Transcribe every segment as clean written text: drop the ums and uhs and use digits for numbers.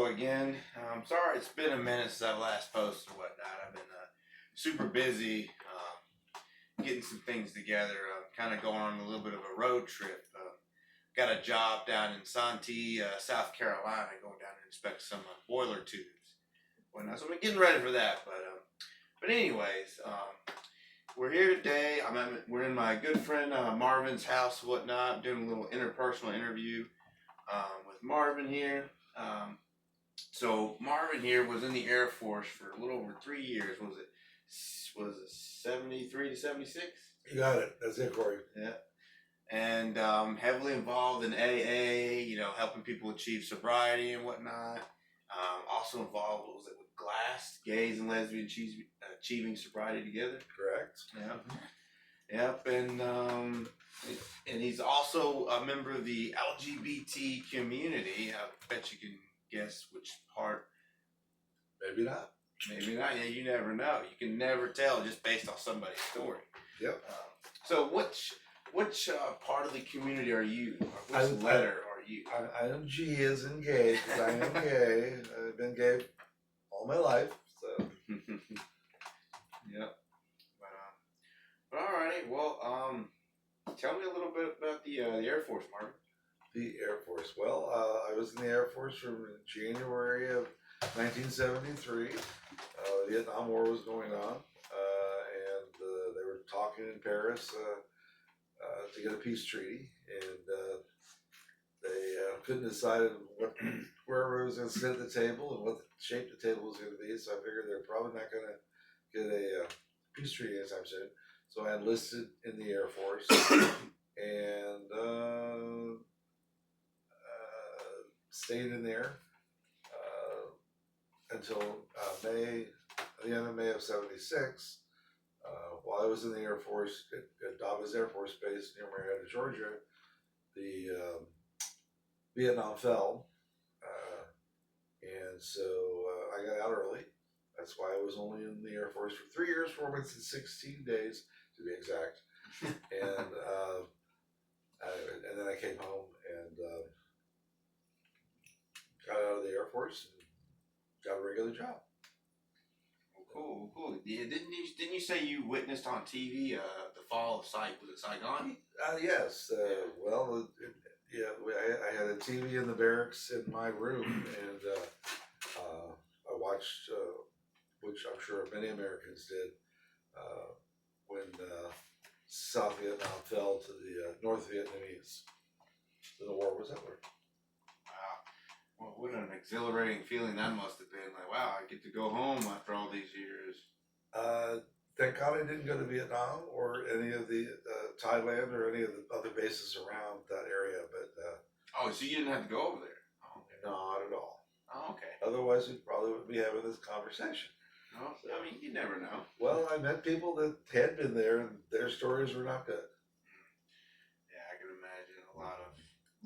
show again. Sorry, it's been a minute since I've last posted or whatnot. I've been super busy getting some things together. Kind of going on a little bit of a road trip. Got a job down in Santee, South Carolina, going down to inspect some boiler tubes. Whatnot. So we're getting ready for that. But anyways, we're here today. We're in my good friend Marvin's house, whatnot. Doing a little interpersonal interview with Marvin here. So Marvin here was in the Air Force for a little over 3 years. Was it 73 to 76? You got it. That's it, Corey. Yeah. And heavily involved in AA, helping people achieve sobriety and whatnot. Also involved, was it with GLASS, Gays and Lesbians Achieving Sobriety Together? Correct. Yeah. Yep. And he's also a member of the LGBT community. I bet you can guess which part. Maybe not. Maybe not. Yeah, you never know. You can never tell just based off somebody's story. Yep. So which part of the community are you? Or which letter are you? I am G as in gay, because I am gay. I've been gay all my life, so. Yep. But alrighty. Well, tell me a little bit about the Air Force, Marvin. The Air Force. Well, I was in the Air Force from January of 1973. The Vietnam War was going on, and they were talking in Paris to get a peace treaty, and they couldn't decide where it was going to sit at the table and what shape the table was going to be. So I figured they're probably not going to get a peace treaty anytime soon. So I enlisted in the Air Force and stayed in there until the end of May of '76. While I was in the Air Force at Dobbs Air Force Base near Marietta, Georgia, the Vietnam fell, and so I got out early. That's why I was only in the Air Force for 3 years, 4 months, and 16 days to be exact. And then I came home and got out of the Air Force and got a regular job. Cool. Yeah, didn't you say you witnessed on TV the fall of Saigon? Yes. I had a TV in the barracks in my room, and I watched, which I'm sure many Americans did, when South Vietnam fell to the North Vietnamese. Then the war was over. Well, what an exhilarating feeling that must have been. Like, wow, I get to go home after all these years. Thank God I didn't go to Vietnam or any of the Thailand or any of the other bases around that area. But so you didn't have to go over there? Oh, okay. Not at all. Oh, okay. Otherwise, we probably wouldn't be having this conversation. No, so, I mean, you never know. Well, I met people that had been there, and their stories were not good. Yeah, I can imagine a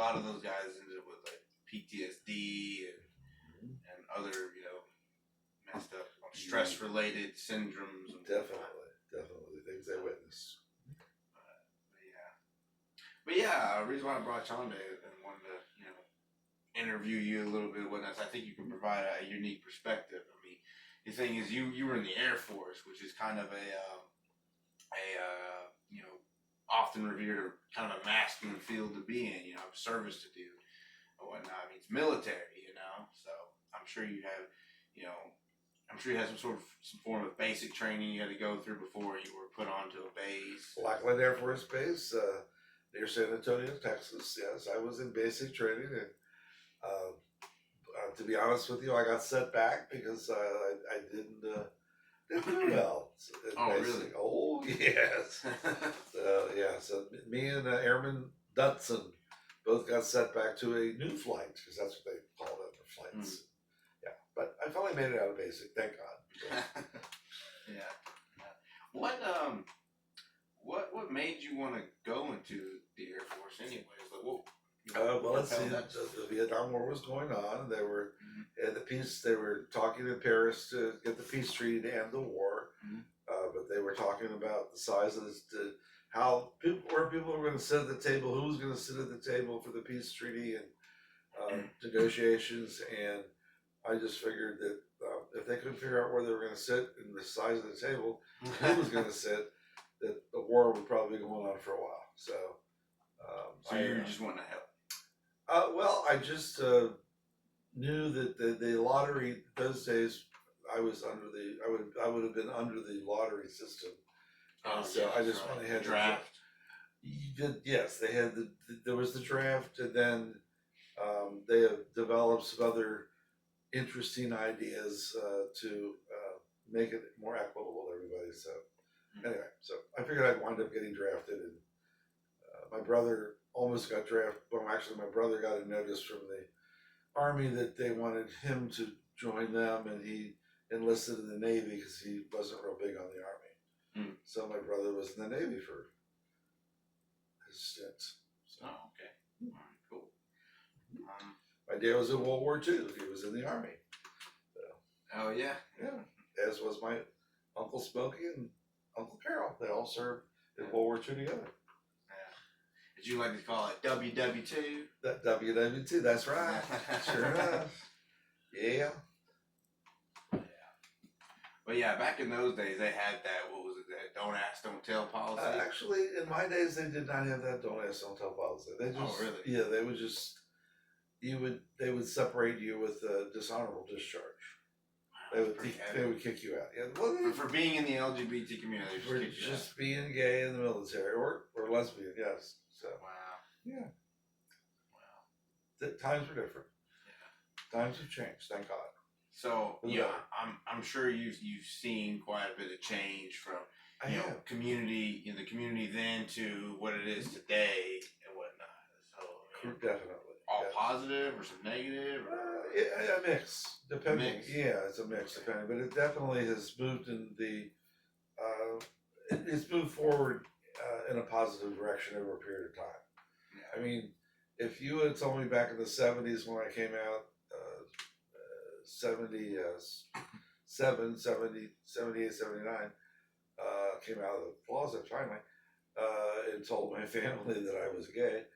lot of those guys ended up with like PTSD and other, messed up stress-related syndromes. And definitely things they witness. But yeah, the reason why I brought you on today and wanted to, interview you a little bit and whatnot, I think you can provide a unique perspective. I mean, the thing is, you were in the Air Force, which is kind of a often revered or kind of a masculine field to be in, service to do and whatnot. I mean, it's military, so I'm sure you have, some form of basic training you had to go through before you were put onto a base. Lackland Air Force Base, near San Antonio, Texas. Yes, I was in basic training, and to be honest with you, I got set back because I didn't do well. Really? Oh, yes. So me and Airman Dutson both got set back to a new flight, because that's what they call it, the flights. Yeah, but I finally made it out of basic, thank God. Yeah. What made you want to go into the Air Force anyways? Like, let's see. The Vietnam War was going on. They were at the peace. They were talking in Paris to get the peace treaty to end the war. But they were talking about the size of this, where people were going to sit at the table, who was going to sit at the table for the peace treaty and negotiations. And I just figured that if they couldn't figure out where they were going to sit and the size of the table, who was going to sit, that the war would probably be going on for a while. So, So you were just wanting to help. well, I just knew that the lottery those days, I was under I would have been under the lottery system, and so yeah, I just right. went ahead Draft. yes, they had there was the draft, and then they have developed some other interesting ideas to make it more equitable to everybody. So anyway, so I figured I'd wind up getting drafted, and my brother almost got drafted. Well, actually, my brother got a notice from the Army that they wanted him to join them, and he enlisted in the Navy because he wasn't real big on the Army. So my brother was in the Navy for his stint. So. Oh, okay. All right, cool. My dad was in World War II. He was in the Army. So, oh, yeah. Yeah. As was my Uncle Smokey and Uncle Carol. They all served in World War II together. Yeah. Did you like to call it WW2? That WW2, that's right. Sure enough. Yeah. But yeah, back in those days, they had that, what was it, that don't ask, don't tell policy? Actually, in my days, they did not have that don't ask, don't tell policy. They just, oh, really? Yeah, they would just, they would separate you with a dishonorable discharge. They would kick you out. Yeah, well, for being in the LGBT community, for just being gay in the military or lesbian, yes. So wow. yeah. Wow. The times were different. Yeah. Times have changed, thank God. So yeah, I'm sure you've seen quite a bit of change from community in the community then to what it is today and whatnot. So definitely. All positive or some negative? Or? A mix, depending. Yeah, it's a mix, depending. But it definitely has moved in the. It's moved forward in a positive direction over a period of time. Yeah. I mean, if you had told me back in the 70s when I came out, 78, 79, came out of the closet finally, and told my family that I was gay.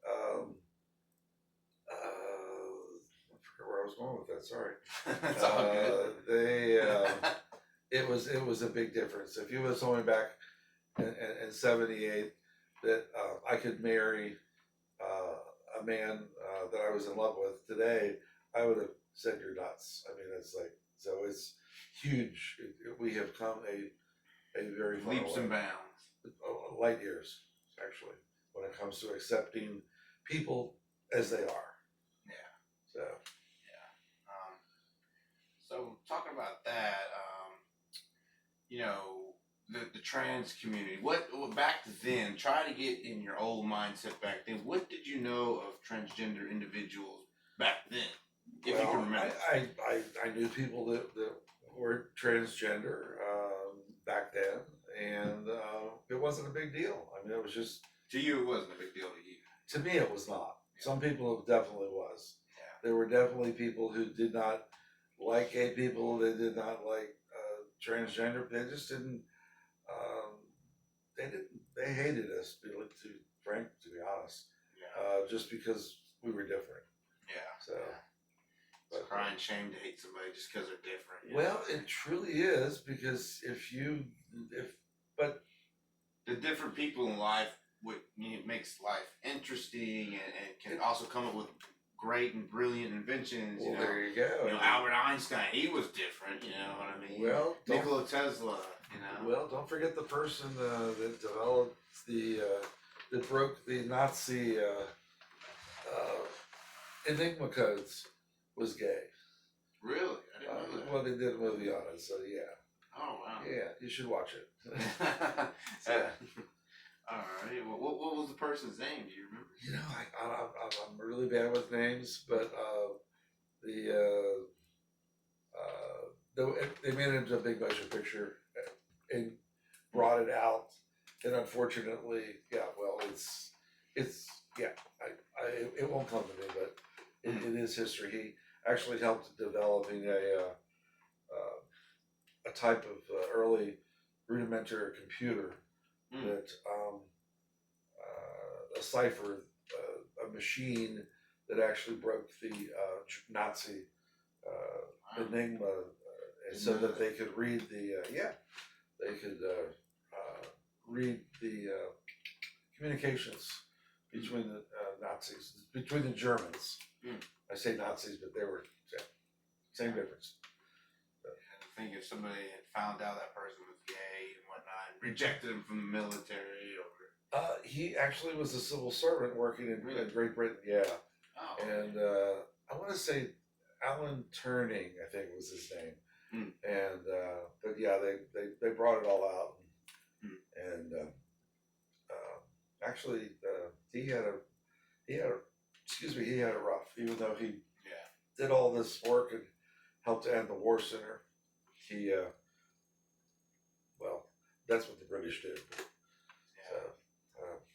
I forget where I was going with that. Sorry. It's all good. It was a big difference. If you would have told me back in 78 that I could marry a man that I was in love with today, I would have said you're nuts. I mean, it's like, so it's huge. We have come a very far leaps way. and bounds, light years actually, when it comes to accepting people as they are. Yeah. So. Yeah. So talking about that, the trans community. What back then? Try to get in your old mindset back then. What did you know of transgender individuals back then? If you can remember. I knew people that were transgender back then, and it wasn't a big deal. I mean, it was just. To you, it wasn't a big deal to you. To me, it was not. Yeah. Some people it definitely was. Yeah. There were definitely people who did not like gay people. They did not like transgender. They just didn't. They hated us. To be honest. Yeah. Just because we were different. Yeah. So. Yeah. It's a crying shame to hate somebody just because they're different. Well, it truly is, because but the different people in life, makes life interesting and can also come up with great and brilliant inventions. Well, there you go. Albert Einstein, he was different. You know what I mean? Well, Nikola Tesla. Well, don't forget the person that developed that broke the Nazi Enigma codes was gay. Really? I didn't know that. Well, they did a movie on it, so yeah. Oh, wow. Yeah, you should watch it. All right. Well, what was the person's name? Do you remember? I'm really bad with names, but they made it into a big motion picture and brought it out, and unfortunately, it won't come to me, but it is history. He actually helped developing a type of early rudimentary computer that a cipher, a machine that actually broke the Nazi enigma, and so that they could read they could read the communications between the Nazis, between the Germans. Mm. I say Nazis, but they were same difference. I think if somebody had found out that person was gay and whatnot, and rejected him from the military, or He actually was a civil servant working in Great Britain, yeah. oh, And I want to say Alan Turning, I think was his name. Mm. And but yeah, they brought it all out, and actually he had a he had a rough, even though he did all this work and helped to end the war center. He well, that's what the British did. So,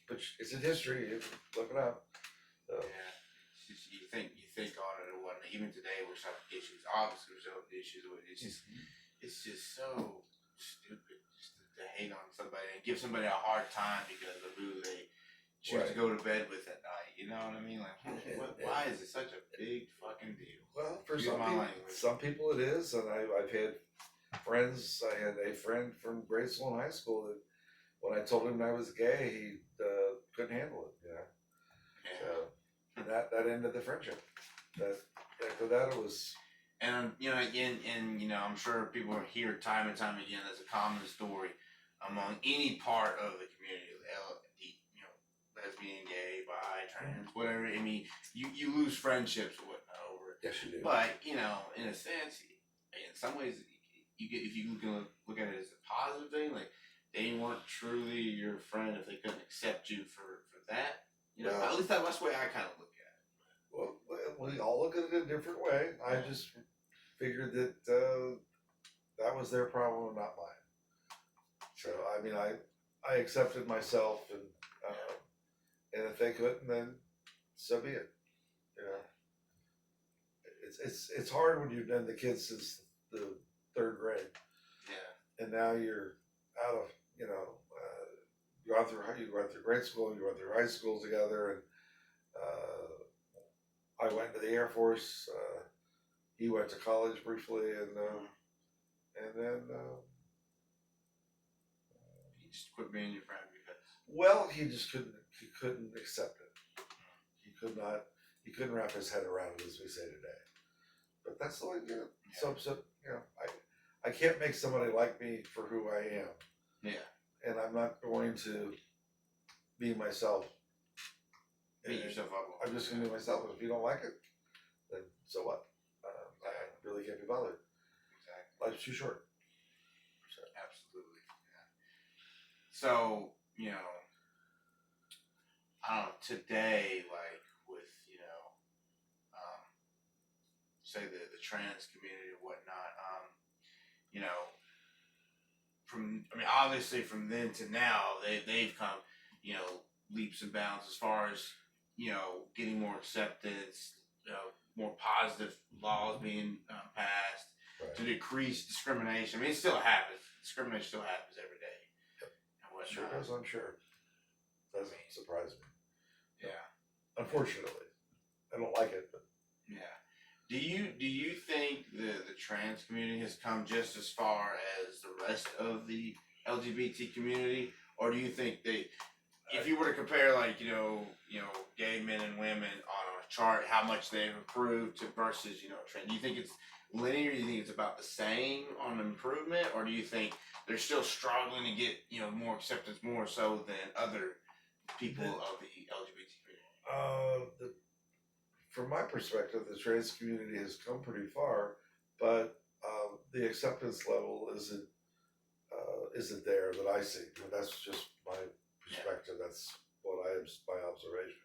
but it's in history. You can look it up. So. Yeah, it's just, you think on it or whatnot. Even today, we're having issues. Obviously, we're having issues with it. It's just so stupid just to hate on somebody and give somebody a hard time because of who they choose to go to bed with at night. You know what I mean? Like, why is it such a big fucking deal? Well, for some people it is, and I've had friends. I had a friend from grade school and high school that when I told him I was gay, he couldn't handle it. You know, so that ended the friendship. After that, it was. And I'm sure people hear time and time again. That's a common story among any part of the community. Lesbian, gay, bi, trans, whatever. I mean, you lose friendships or whatnot over it. Yes, you do. But in a sense, in some ways, if you can look at it as a positive thing, like they weren't truly your friend if they couldn't accept you for that. At least that's the way I kind of look at it. Well, we all look at it in a different way. I just figured that that was their problem, not mine. So I mean, I accepted myself, and if they couldn't, then so be it. You know, it's hard when you've done the kids since the third grade. Yeah. And now you're out of you go through grade school, you went through high school together, and I went to the Air Force. He went to college briefly, and then he just quit being your friend because. Well, he just couldn't accept it. He couldn't wrap his head around it, as we say today. But that's the way. So I can't make somebody like me for who I am. Yeah. And I'm not going to be myself. Beat yourself up. I'm just going to be myself. And if you don't like it, then so what? I really can't be bothered. Exactly. Life's too short. So. Absolutely. Yeah. So, I don't know, today, like with, say the trans community or whatnot, obviously from then to now, they've come, leaps and bounds as far as, getting more acceptance, more positive laws being passed to decrease discrimination. I mean, it still happens. Discrimination still happens every day. Yep. And whatnot. Sure does, I'm sure. Doesn't surprise me. Yeah. Unfortunately. I don't like it, but yeah. Do you think the trans community has come just as far as the rest of the LGBT community, or do you think if you were to compare, like gay men and women on a chart, how much they've improved versus trans, do you think it's linear? Do you think it's about the same on improvement, or do you think they're still struggling to get more acceptance, more so than other people of the LGBT community? From my perspective, the trans community has come pretty far, but the acceptance level isn't there that I see. That's just my perspective. That's my observation.